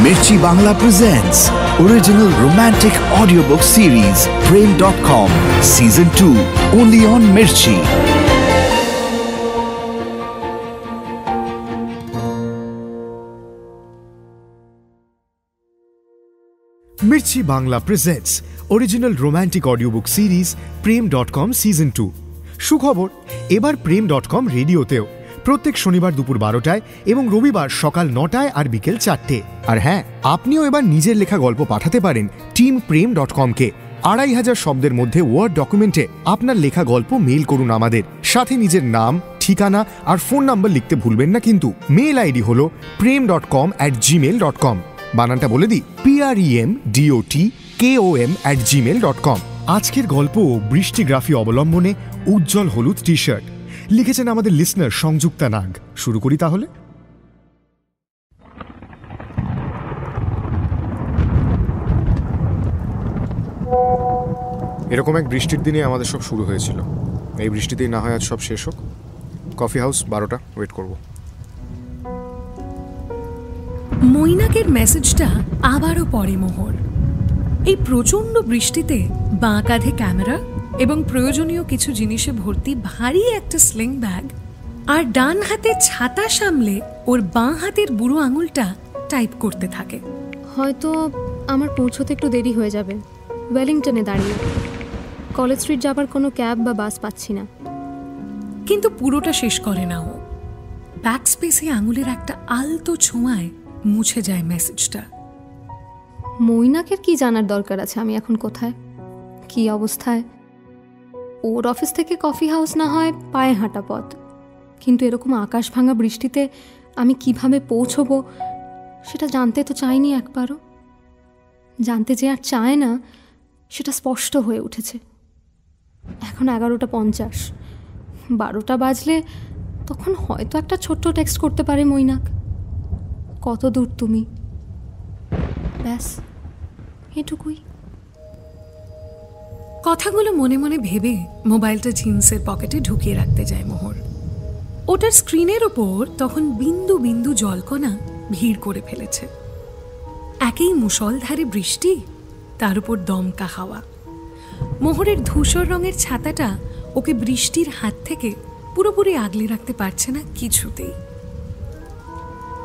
Mirchi Bangla presents original romantic audiobook series Prem.com Season 2 only on Mirchi. Mirchi Bangla presents original romantic audiobook series Prem.com Season 2. সুখবর, এবার Prem.com রেডিওতেও প্রত্যেক শনিবার দুপুর 12টায় এবং রবিবার সকাল 9টায় আর বিকেল 4টে। আর হ্যাঁ, আপনিও এবার নিজের লেখা গল্প পাঠাতে পারেন টিম Prem.com-কে। 2500 শব্দের মধ্যে ওয়ার্ড ডকুমেন্টে আপনার লেখা গল্প মেইল করুন আমাদের। সাথে নিজের নাম, ঠিকানা আর ফোন নাম্বার লিখতে ভুলবেন না কিন্তু। মেইল আইডি হলো prem.com@gmail.com। বানানটা বলে দিই, premdotkom@gmail.com। আজকের গল্প বৃষ্টিগ্রাফি অবলম্বনে উজ্জ্বল হলুদ টি শার্ট, লিখেছেন আমাদের লিসনার সংযুক্তা নাগ। শুরু করি তাহলে। এরকম এক বৃষ্টির দিনে আমাদের সব শুরু হয়েছিল। এই বৃষ্টিতেই না হয় আজ সব শেষ হোক। কফি হাউস 12টা, ওয়েট করব। মৈনাকের মেসেজটা আবারও পড়ে মোহর। এই প্রচণ্ড বৃষ্টিতে বাঁ কাঁধে ক্যামেরা এবং প্রয়োজনীয় কিছু জিনিসে ভর্তি ভারী একটা স্লিং ব্যাগ, আর ডান হাতে ছাতা সামলে ওর বাঁ হাতের বুড়ো আঙুলটা টাইপ করতে থাকে। হয়তো আমার পৌঁছতে একটু দেরি হয়ে যাবে। ওয়েলিংটনে দাঁড়িয়ে কলেজ স্ট্রিট যাবার কোনো ক্যাব বা বাস পাচ্ছি না। কিন্তু পুরোটা শেষ করে না ও। ব্যাক স্পেসে আঙুলের একটা আলতো ছোঁয়ায় মুছে যায় মেসেজটা। মৈনাকের কি জানার দরকার আছে আমি এখন কোথায়, কি অবস্থায়? ওর অফিস থেকে কফি হাউস না হয় পায়ে হাঁটা পথ, কিন্তু এরকম আকাশ ভাঙা বৃষ্টিতে আমি কিভাবে পৌঁছবো সেটা জানতে তো চাইনি একবারও। জানতে যে আর চায় না সেটা স্পষ্ট হয়ে উঠেছে। এখন 11:50, 12টা বাজলে তখন হয়তো একটা ছোট্ট টেক্সট করতে পারে মৈনাক, কত দূর তুমি, ব্যাস এটুকুই। কথাগুলো মনে মনে ভেবে মোবাইলটা জিন্সের পকেটে ঢুকিয়ে রাখতে যায় মোহর। ওটার স্ক্রিনের ওপর তখন বিন্দু বিন্দু জলকণা ভিড় করে ফেলেছে। একেই মুষলধারে বৃষ্টি, তার উপর দমকা হাওয়া। মোহরের ধূসর রঙের ছাতাটা ওকে বৃষ্টির হাত থেকে পুরোপুরি আগলে রাখতে পারছে না কিছুতেই।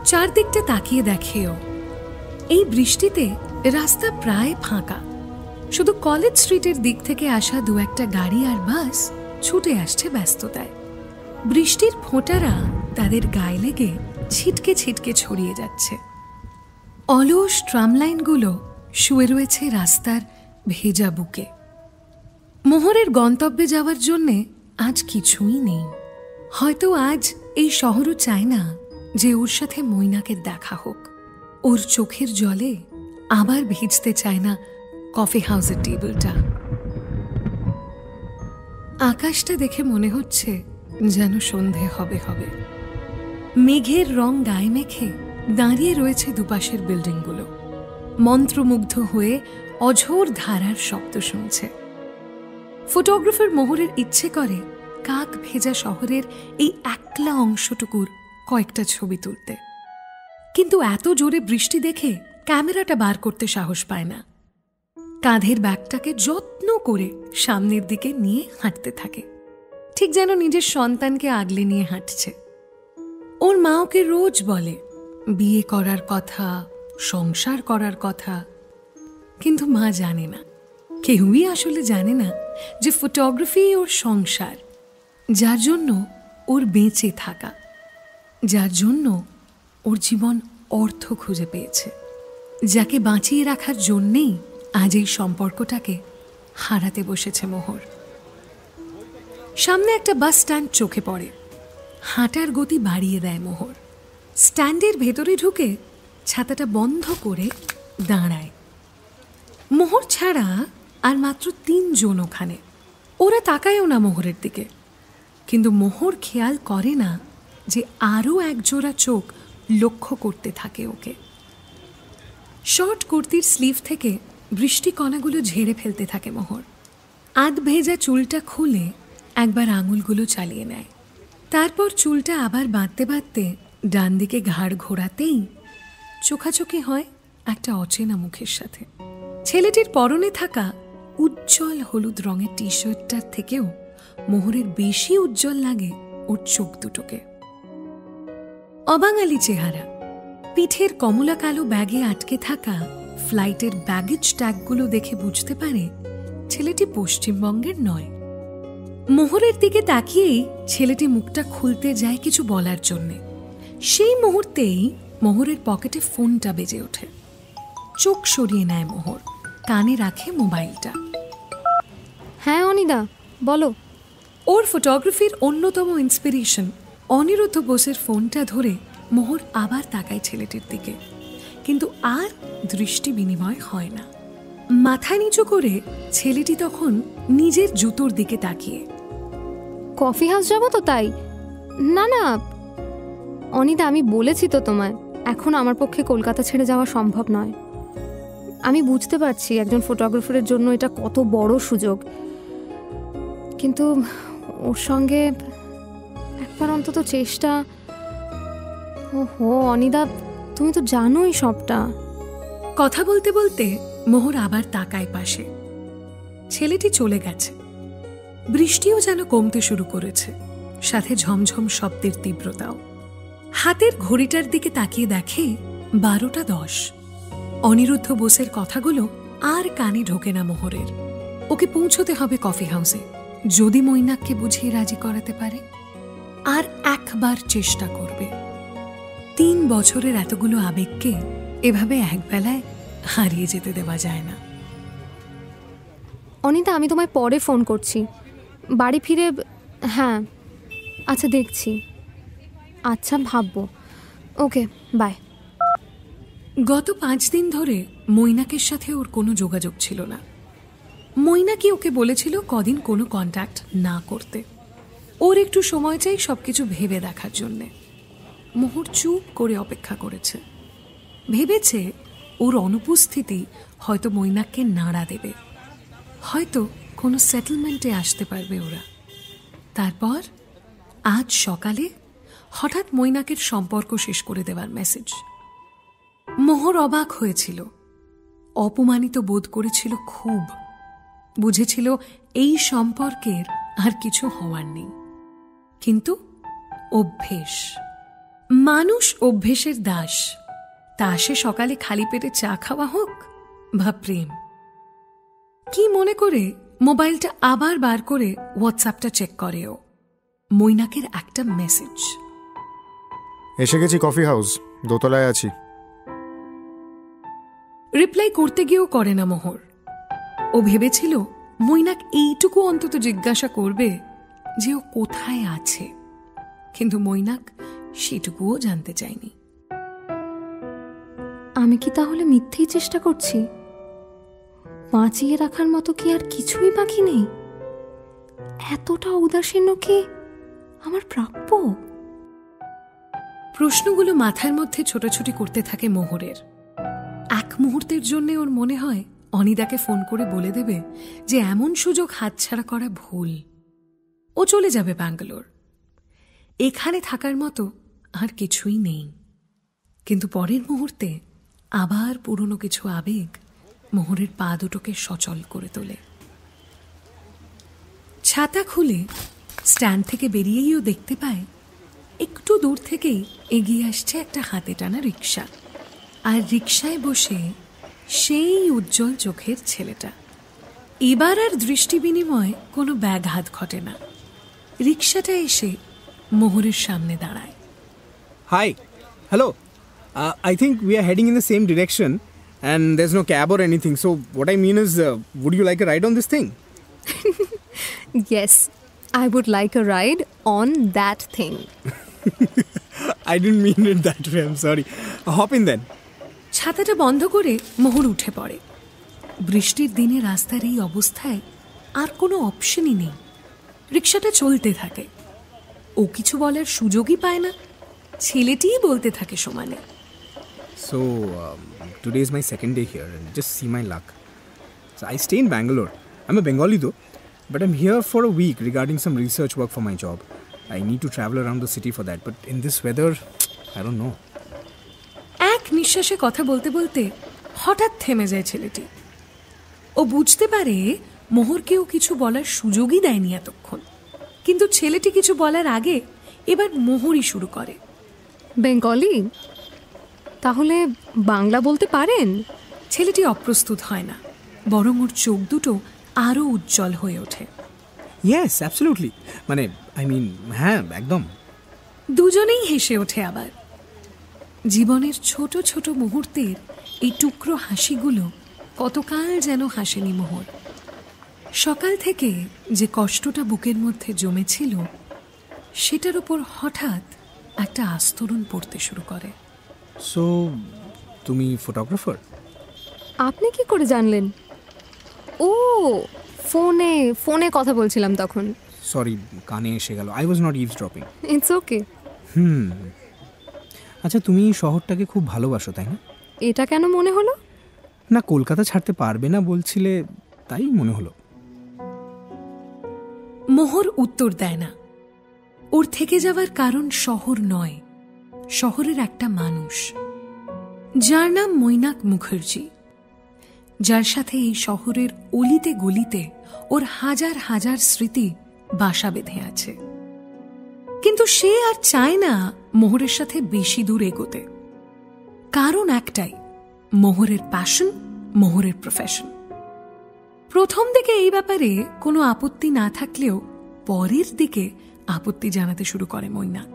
চারদিকটা তাকিয়ে দেখেও এই বৃষ্টিতে রাস্তা প্রায় ফাঁকা। শুধু কলেজ স্ট্রিটের দিক থেকে আসা দু একটা গাড়ি আর বাস ছুটে আসছে ব্যস্ততায়। বৃষ্টির ফোঁটারা তাদের গায়ে লেগে ছিটকে ছিটকে ছড়িয়ে যাচ্ছে। অলস ট্রামলাইনগুলো শুয়ে রয়েছে রাস্তার ভেজা বুকে। মোহরের গন্তব্যে যাওয়ার জন্যে আজ কিছুই নেই। হয়তো আজ এই শহরও চায় না যে ওর সাথে মৈনাকের দেখা হোক। ওর চোখের জলে আবার ভিজতে চায় না কফি হাউসের টেবিলটা। আকাশটা দেখে মনে হচ্ছে যেন সন্ধে হবে হবে। মেঘের রং গায়ে মেখে দাঁড়িয়ে রয়েছে দুপাশের বিল্ডিংগুলো, মন্ত্রমুগ্ধ হয়ে অঝোর ধারার শব্দ শুনছে। ফটোগ্রাফার মোহরের ইচ্ছে করে কাক ভেজা শহরের এই একলা অংশটুকুর কয়েকটা ছবি তুলতে, কিন্তু এত জোরে বৃষ্টি দেখে ক্যামেরাটা বার করতে সাহস পায় না। কাঁধের ব্যাগটাকে যত্ন করে সামনের দিকে নিয়ে হাঁটতে থাকে, ঠিক যেন নিজের সন্তানকে আগলে নিয়ে হাঁটছে। ওর মা ওকে রোজ বলে বিয়ে করার কথা, সংসার করার কথা, কিন্তু মা জানে না, কেউই আসলে জানে না যে ফটোগ্রাফি ওর সংসার, যার জন্য ওর বেঁচে থাকা, যার জন্য ওর জীবন অর্থ খুঁজে পেয়েছে, যাকে বাঁচিয়ে রাখার জন্যেই আজ এই সম্পর্কটাকে হারাতে বসেছে মোহর। সামনে একটা বাস স্ট্যান্ড চোখে পড়ে। হাঁটার গতি বাড়িয়ে দেয় মোহর। স্ট্যান্ডের ভেতরে ঢুকে ছাতাটা বন্ধ করে দাঁড়ায়। মোহর ছাড়া আর মাত্র 3 জন ওখানে। ওরা তাকায়ও না মোহরের দিকে, কিন্তু মোহর খেয়াল করে না যে আরও একজোড়া চোখ লক্ষ্য করতে থাকে ওকে। শর্ট কুর্তির স্লিভ থেকে বৃষ্টি কণাগুলো ঝেড়ে ফেলতে থাকে মোহর। আধ ভেজা চুলটা খুলে একবার আঙুলগুলো চালিয়ে নেয়, তারপর চুলটা আবার বাঁধতে বাঁধতে ডান দিকে ঘাড় ঘোরাতেই চোখাচোখি হয় একটা অচেনা মুখের সাথে। ছেলেটির পরনে থাকা উজ্জ্বল হলুদ রঙের টি শার্টটার থেকেও মোহরের বেশি উজ্জ্বল লাগে ওর চোখ দুটোকে। অবাঙালি চেহারা, পিঠের কমলা কালো ব্যাগে আটকে থাকা ফ্লাইটের ব্যাগেজ ট্যাগগুলো দেখে বুঝতে পারে ছেলেটি পশ্চিমবঙ্গের নয়। মোহরের দিকে তাকিয়েই ছেলেটি মুখটা খুলতে যায় কিছু বলার জন্যে। সেই মুহূর্তেই মোহরের পকেটে ফোনটা বেজে ওঠে। চোখ সরিয়ে নেয় মোহর, কানে রাখে মোবাইলটা। হ্যাঁ অনিদা, বলো। ওর ফটোগ্রাফির অন্যতম ইন্সপিরেশন অনিরুদ্ধ বোসের ফোনটা ধরে মোহর আবার তাকায় ছেলেটির দিকে, কিন্তু আর দৃষ্টি বিনিময় হয় না। মাথা নিচু করে ছেলেটি তখন নিজের জুতোর দিকে তাকিয়ে। কফি হাউস যাবো তো তাই? না না অনিদা, আমি বলেছি তো তোমায়, এখন আমার পক্ষে কলকাতা ছেড়ে যাওয়া সম্ভব নয়। আমি বুঝতে পারছি একজন ফটোগ্রাফারের জন্য এটা কত বড় সুযোগ, কিন্তু ওর সঙ্গে একবার অন্তত চেষ্টা। ওহো অনিদা, তুমি তো জানোই সবটা। কথা বলতে বলতে মোহর আবার তাকায় পাশে। ছেলেটি চলে গেছে। বৃষ্টিও যেন কমতে শুরু করেছে, সাথে ঝমঝম শব্দের তীব্রতাও। হাতের ঘড়িটার দিকে তাকিয়ে দেখে 12:10। অনিরুদ্ধ বোসের কথাগুলো আর কানে ঢোকে না মোহরের। ওকে পৌঁছতে হবে কফি হাউসে, যদি মৈনাককে বুঝিয়ে রাজি করাতে পারে। আর একবার চেষ্টা করবে। 3 বছরের এতগুলো আবেগকে এভাবে একবেলায় হারিয়ে যেতে দেওয়া যায় না। অনিতা, আমি তোমায় পরে ফোন করছি, বাড়ি ফিরে। হ্যাঁ আচ্ছা, দেখছি। আচ্ছা, ভাববো। ওকে, বাই। গত 5 দিন ধরে মৈনাকের সাথে ওর কোনো যোগাযোগ ছিল না। মৈনাকি ওকে বলেছিল কদিন কোনো কন্ট্যাক্ট না করতে, ওর একটু সময় চাই সবকিছু ভেবে দেখার জন্যে। মোহর চুপ করে অপেক্ষা করেছে, ভেবেছে ওর অনুপস্থিতি হয়তো মৈনাককে নাড়া দেবে, হয়তো কোনো সেটেলমেন্টে আসতে পারবে ওরা। তারপর আজ সকালে হঠাৎ মৈনাকের সম্পর্ক শেষ করে দেওয়ার মেসেজ। মোহর অবাক হয়েছিল, অপমানিত বোধ করেছিল খুব। বুঝেছিল এই সম্পর্কের আর কিছু হওয়ার নেই, কিন্তু অভ্যেস, মানুষ অভ্যেসের দাস। তা সে সকালে খালি পেটে চা খাওয়া হোক বা প্রেম। কি মনে করে মোবাইলটা আবার বার করে হোয়াটসঅ্যাপটা চেক করে ও। মৈনাকের একটা মেসেজ। এসে গেছি কফি হাউস, দোতলায় আছি। রিপ্লাই করতে গিয়েও করে না মোহর। ও ভেবেছিল মৈনাক এইটুকু অন্তত জিজ্ঞাসা করবে যে ও কোথায় আছে, কিন্তু মৈনাক সেটুকুও জানতে চায়নি। আমি কি তাহলে মিথ্যেই চেষ্টা করছি? বাঁচিয়ে রাখার মতো কি আর কিছুই বাকি নেই? এতটা উদাসীন্য কি আমার প্রাপ্য? প্রশ্নগুলো মাথার মধ্যে ছোটাছুটি করতে থাকে মোহরের। এক মুহূর্তের জন্য ওর মনে হয় অনিদাকে ফোন করে বলে দেবে যে এমন সুযোগ হাতছাড়া করা ভুল। ও চলে যাবে ব্যাঙ্গালোর, এখানে থাকার মতো আর কিছুই নেই। কিন্তু পরের মুহূর্তে আবার পুরনো কিছু আবেগ মোহরের পা দুটোকে সচল করে তোলে। ছাতা খুলে স্ট্যান্ড থেকে বেরিয়েই ও দেখতে পায় একটু দূর থেকেই এগিয়ে আসছে একটা হাতে টানা রিক্সা, আর রিক্সায় বসে সেই উজ্জ্বল চোখের ছেলেটা। এবার আর দৃষ্টি বিনিময় কোনো ব্যাঘাত ঘটে না। রিক্সাটা এসে মোহরের সামনে দাঁড়ায়। Hi. Hello. I think we are heading in the same direction and there's no cab or anything. So what I mean is, would you like a ride on this thing? Yes, I would like a ride on that thing. I didn't mean it that way. I'm sorry. Hop in then. ছাতাটা বন্ধ করে মোহর উঠে পড়ে। বৃষ্টির দিনে রাস্তার এই অবস্থায় আর কোনো অপশনই নেই। রিক্সাটা চলতে থাকে, ও কিছু বলার সুযোগই পায় না। ছেলেটিই বলতে থাকে সমানে। So today is my second day here and just see my luck. So I stay in Bangalore. I'm a Bengali though, but I'm here for a week regarding some research work for my job. I need to travel around the city for that, but in this weather, I don't know. এক নিঃশ্বাসে কথা বলতে বলতে হঠাৎ থেমে যায় ছেলেটি। ও বুঝতে পারে মোহরকেও কিছু বলার সুযোগই দেয়নি এতক্ষণ, কিন্তু ছেলেটি কিছু বলার আগে এবার মোহরই শুরু করে। বেঙ্গলি? তাহলে বাংলা বলতে পারেন? ছেলেটি অপ্রস্তুত হয় না, বরং ওর চোখ দুটো আরো উজ্জ্বল হয়ে ওঠে। ইয়েস, অ্যাবসলিউটলি, মানে হ্যাঁ, একদম। দুজনেই হেসে ওঠে আবার। জীবনের ছোট ছোট মুহূর্তের এই টুকরো হাসিগুলো কতকাল যেন হাসেনি মোহর। সকাল থেকে যে কষ্টটা বুকের মধ্যে জমেছিল সেটার উপর হঠাৎ একটা আস্তরণ পড়তে শুরু করে। সো তুমি ফটোগ্রাফার? আপনি কি করে জানলেন? ও, ফোনে ফোনে কথা বলছিলাম তখন। সরি, কানে এসে গেল। I was not eavesdropping. It's okay. আচ্ছা, তুমি এই শহরটাকে খুব ভালোবাসো, তাই না? এটা কেন মনে হলো? না, কলকাতা ছাড়তে পারবে না বলছিলে, তাই মনে হলো। মোহর উত্তর দেয় না। ওর থেকে যাওয়ার কারণ শহর নয়, শহরের একটা মানুষ, যার নাম মৈনাক মুখার্জি, যার সাথে এই শহরের অলিতে গলিতে ওর হাজার হাজার স্মৃতি বাসা বেঁধে আছে। কিন্তু সে আর চায় না মোহরের সাথে বেশি দূর এগোতে। কারণ একটাই, মোহরের প্যাশন, মোহরের প্রফেশন। প্রথম দিকে এই ব্যাপারে কোনো আপত্তি না থাকলেও পরের দিকে আপত্তি জানাতে শুরু করে মৈনাক।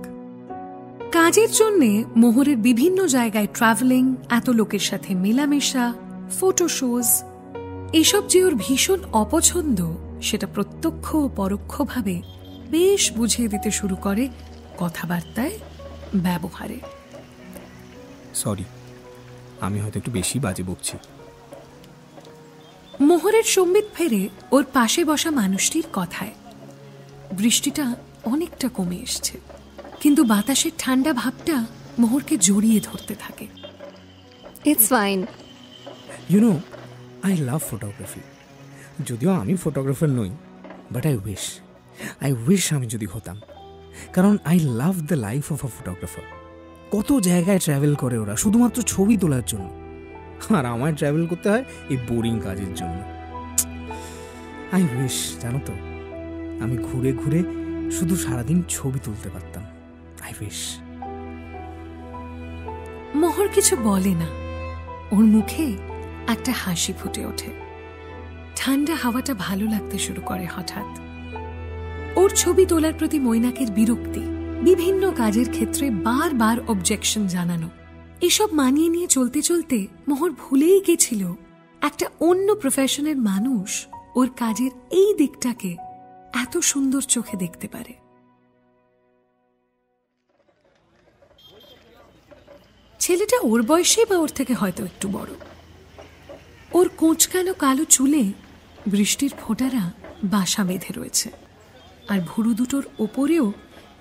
কাজের জন্যে মোহরের বিভিন্ন জায়গায় ট্রাভেলিং, এত লোকের সাথে মেলামেশা, ফটো শোজ, এসব যে ওর ভীষণ অপছন্দ সেটা প্রত্যক্ষ ও পরোক্ষভাবে বেশ বুঝিয়ে দিতে শুরু করে কথাবার্তায়, ব্যবহারে। সরি, আমি হয়তো একটু বেশি বাজে বকছি। মোহরের সম্বিত ফেরে ওর পাশে বসা মানুষটির কথায়। বৃষ্টিটা অনেকটা কমে এসছে, কিন্তু বাতাসের ঠান্ডা ভাবটা মোহরকে জড়িয়ে ধরতে থাকে। It's fine. You know, I love photography. যদিও আমি ফটোগ্রাফার নই, বাট আই উইশ আমি যদি হতাম। কারণ I love the life of a photographer. কত জায়গায় ট্রাভেল করে ওরা শুধুমাত্র ছবি তোলার জন্য, আর আমায় ট্রাভেল করতে হয় এই বোরিং কাজের জন্য। আই উইশ, জানো তো, আমি ঘুরে ঘুরে শুধু সারাদিন ছবি তুলতে পারতাম। I wish. মোহর কিছু বলে না, ওর মুখে একটা হাসি ফুটে ওঠে। ঠান্ডা হাওয়াটা ভালো লাগতে শুরু করে হঠাৎ। ওর ছবি তোলার প্রতি মৈনাকের বিরক্তি, বিভিন্ন কাজের ক্ষেত্রে বারবার অবজেকশন জানানো, এসব মানিয়ে নিয়ে চলতে চলতে মোহর ভুলেই গেছিল একটা অন্য প্রফেশনের মানুষ ওর কাজের এই দিকটাকে এত সুন্দর চোখে দেখতে পারে। ছেলেটা ওর বয়সে বা ওর থেকে হয়তো একটু বড়। ওর কোঁচকানো কালো চুলে বৃষ্টির ফোঁটারা বাসা বেঁধে রয়েছে, আর ভুরু দুটোর ওপরেও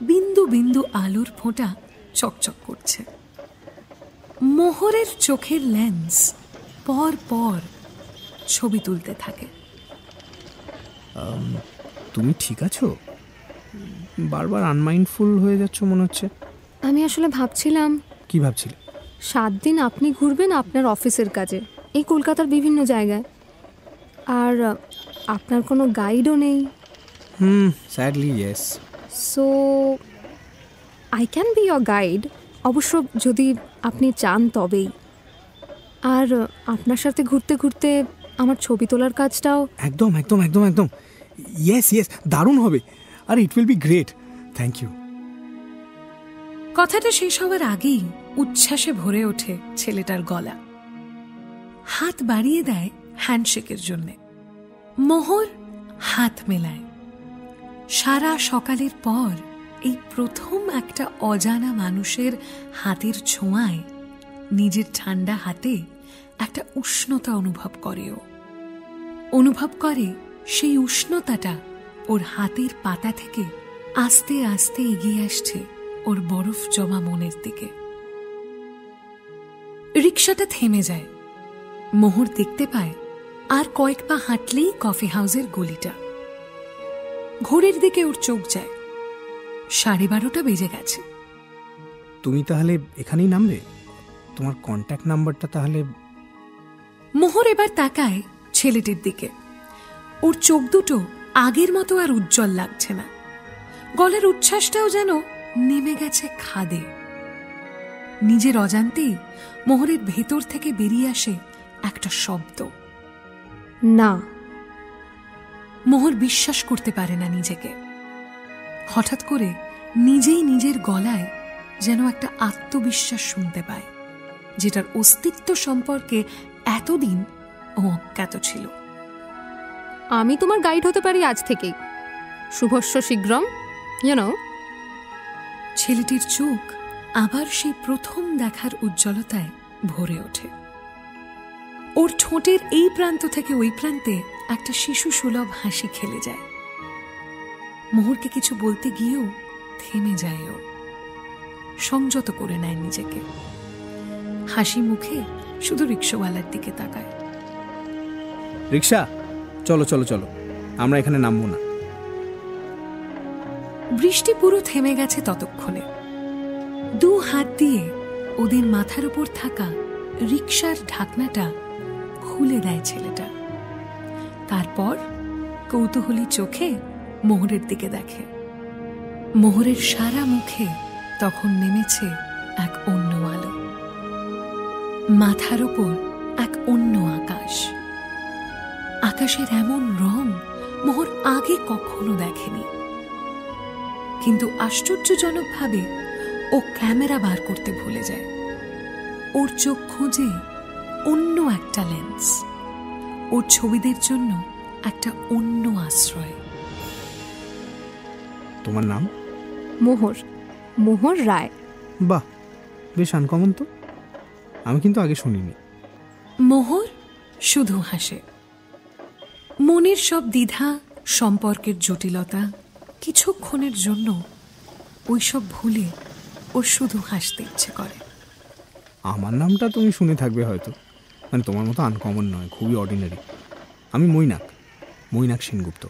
বিন্দু বিন্দু আলোর ফোঁটা চকচক করছে। মোহরের চোখের লেন্স পর পর ছবি তুলতে থাকে। তুমি ঠিক আছো? বারবার আনমাইন্ডফুল হয়ে যাচ্ছ মনে হচ্ছে। আমি আসলে ভাবছিলাম। কি ভাবছিলে? 7 দিন আপনি ঘুরবেন আপনার অফিসের কাজে এই কলকাতার বিভিন্ন জায়গায়, আর আপনার কোনো গাইডও নেই। Sadly yes. So I can be your guide, অবশ্য যদি আপনি চান তবেই। আর আপনার সাথে ঘুরতে ঘুরতে আমার ছবি তোলার কাজটাও। একদম একদম একদম একদম, ইয়েস ইয়েস, দারুণ হবে। আর it will be great. Thank you. কথাটা শেষ হওয়ার আগেই উচ্ছ্বাসে ভরে ওঠে ছেলেটার গলা। হাত বাড়িয়ে দেয় হ্যান্ডশেকের জন্য। মোহর হাত মেলায়। সারা সকালের পর এই প্রথম একটা অজানা মানুষের হাতের ছোঁয়ায় নিজের ঠান্ডা হাতে একটা উষ্ণতা অনুভব করে। ও অনুভব করে সেই উষ্ণতাটা ওর হাতের পাতা থেকে আস্তে আস্তে এগিয়ে আসছে ওর বরফ জমা মনের দিকে। রিকশাটা থেমে যায়। মোহর দেখতে পায় আর কয়েক পা হাঁটলেই কফি হাউসের গলিটা। ঘড়ির দিকে ওর চোখ যায়, 12:30 বেজে গেছে। তুমি তাহলে এখানেই নামবে? তোমার কন্ট্যাক্ট নাম্বারটা তাহলে? মোহর এবার তাকায় ছেলেটির দিকে। ওর চোখ দুটো আগের মতো আর উজ্জ্বল লাগছে না, গলার উচ্ছ্বাসটাও যেন নেমে গেছে খাদে। নিজের অজান্তেই মোহরের ভেতর থেকে বেরিয়ে আসে একটা শব্দ, না। মোহর বিশ্বাস করতে পারে না নিজেকে। হঠাৎ করে নিজেই নিজের গলায় যেন একটা আত্মবিশ্বাস শুনতে পায়, যেটার অস্তিত্ব সম্পর্কে এতদিন ও অজ্ঞাত ছিল। আমি তোমার গাইড হতে পারি আজ থেকেই, শুভস্য শীঘ্রম, ইউনো। ছেলেটির চোখ আবার সেই প্রথম দেখার উজ্জ্বলতায় ভরে ওঠে। ওর ঠোঁটের এই প্রান্ত থেকে ওই প্রান্তে একটা শিশু সুলভ হাসি খেলে যায়। মোহরকে কিছু বলতে গিয়েও থেমে যায় ও, সংযত করে নেয় নিজেকে। হাসি মুখে শুধু রিক্সাওয়ালার দিকে তাকায়। রিক্সা, চলো চলো চলো, আমরা এখানে নামবো না। বৃষ্টি পুরো থেমে গেছে ততক্ষণে। দু হাত দিয়ে ওদের মাথার উপর থাকা রিক্সার ঢাকনাটা খুলে দেয় ছেলেটা। তারপর কৌতূহলী চোখে মোহরের দিকে দেখে। মোহরের সারা মুখে তখন নেমেছে এক অন্য আলো, মাথার উপর এক অন্য আকাশ। আকাশের এমন রং মোহর আগে কখনো দেখেনি। কিন্তু আশ্চর্যজনকভাবে ও ক্যামেরা বার করতে ভুলে যায়। ওর চোখ খোঁজে অন্য একটা লেন্স, ওর ছবিদের জন্য একটা অন্য আশ্রয়। তোমার নাম? মোহর, মোহর রায়। বাহ, বেশ আনকমন তো, আমি কিন্তু আগে শুনিনি। মোহর শুধু হাসে। মনের সব দ্বিধা, সম্পর্কের জটিলতা কিছুক্ষণের জন্য ওইসব ভুলে ওর শুধু হাসতে ইচ্ছে করে। আমার নামটা তুমি শুনে থাকবে হয়তো, মানে তোমার মতো আনকমন নয়, খুবই অর্ডিনারি। আমি মৈনাক, মৈনাক সেনগুপ্ত।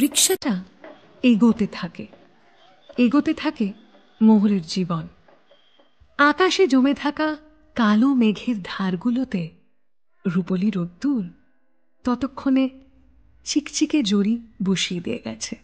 রিক্সাটা এগোতে থাকে, এগোতে থাকে মোহরের জীবন। আকাশে জমে থাকা কালো মেঘের ধারগুলোতে রূপলি রোদ্দুর ততক্ষণে চিকচিকে জড়ি বসিয়ে দিয়ে গেছে।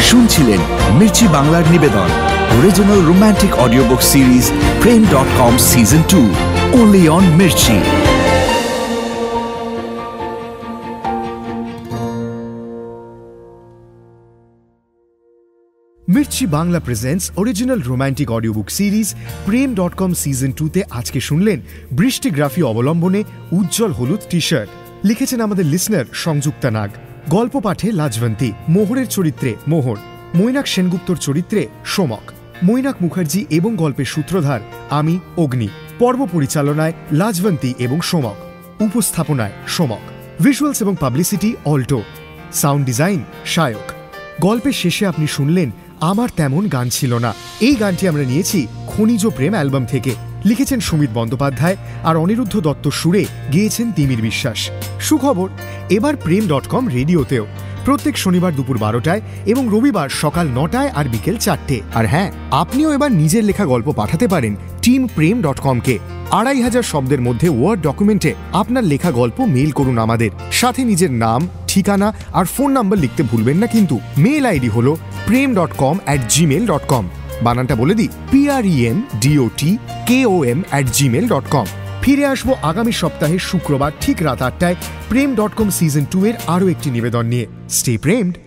শুনছিলেন মির্চি বাংলার নিবেদন original romantic audio book series প্রেম.com season 2 only on Mirchi. Mirchi Bangla presents original romantic audio book series প্রেম.com সিজন 2-তে আজকে শুনলেন বৃষ্টিগ্রাফি অবলম্বনে উজ্জ্বল হলুদ টি শার্ট। লিখেছেন আমাদের লিসনার সংযুক্তা নাগ। গল্প পাঠে লাজবন্তী, মোহরের চরিত্রে মোহর, মৈনাক সেনগুপ্তর চরিত্রে সোমক, মৈনাক মুখার্জি এবং গল্পের সূত্রধার আমি অগ্নি। পর্ব পরিচালনায় লাজবন্তী এবং সোমক, উপস্থাপনায় সোমক, ভিজুয়ালস এবং publicity Alto, sound design Sayak. গল্পের শেষে আপনি শুনলেন আমার তেমন গান ছিল না। এই গানটি আমরা নিয়েছি খনিজ প্রেম অ্যালবাম থেকে। লিখেছেন সুমিত বন্দ্যোপাধ্যায় আর অনিরুদ্ধ দত্ত সুরে গেয়েছেন তিমির বিশ্বাস। সুখবর, এবার প্রেম.com রেডিওতেও প্রত্যেক শনিবার দুপুর 12টায় এবং রবিবার সকাল 9টায় আর বিকেল 4টে। আর হ্যাঁ, আপনিও এবার নিজের লেখা গল্প পাঠাতে পারেন টিম প্রেম.com-কে। 2500 শব্দের মধ্যে ওয়ার্ড ডকুমেন্টে আপনার লেখা গল্প মেইল করুন আমাদের। সাথে নিজের নাম, ঠিকানা আর ফোন নাম্বার লিখতে ভুলবেন না কিন্তু। মেইল আইডি হলো prem.com@gmail.com। বানানটা বলে দিই, premdotkom@gmail.com। ফিরে আসবো আগামী সপ্তাহে শুক্রবার ঠিক রাত 8টায় প্রেম.com সিজন 2 এর আরও একটি নিবেদন নিয়ে। স্টে প্রেমড।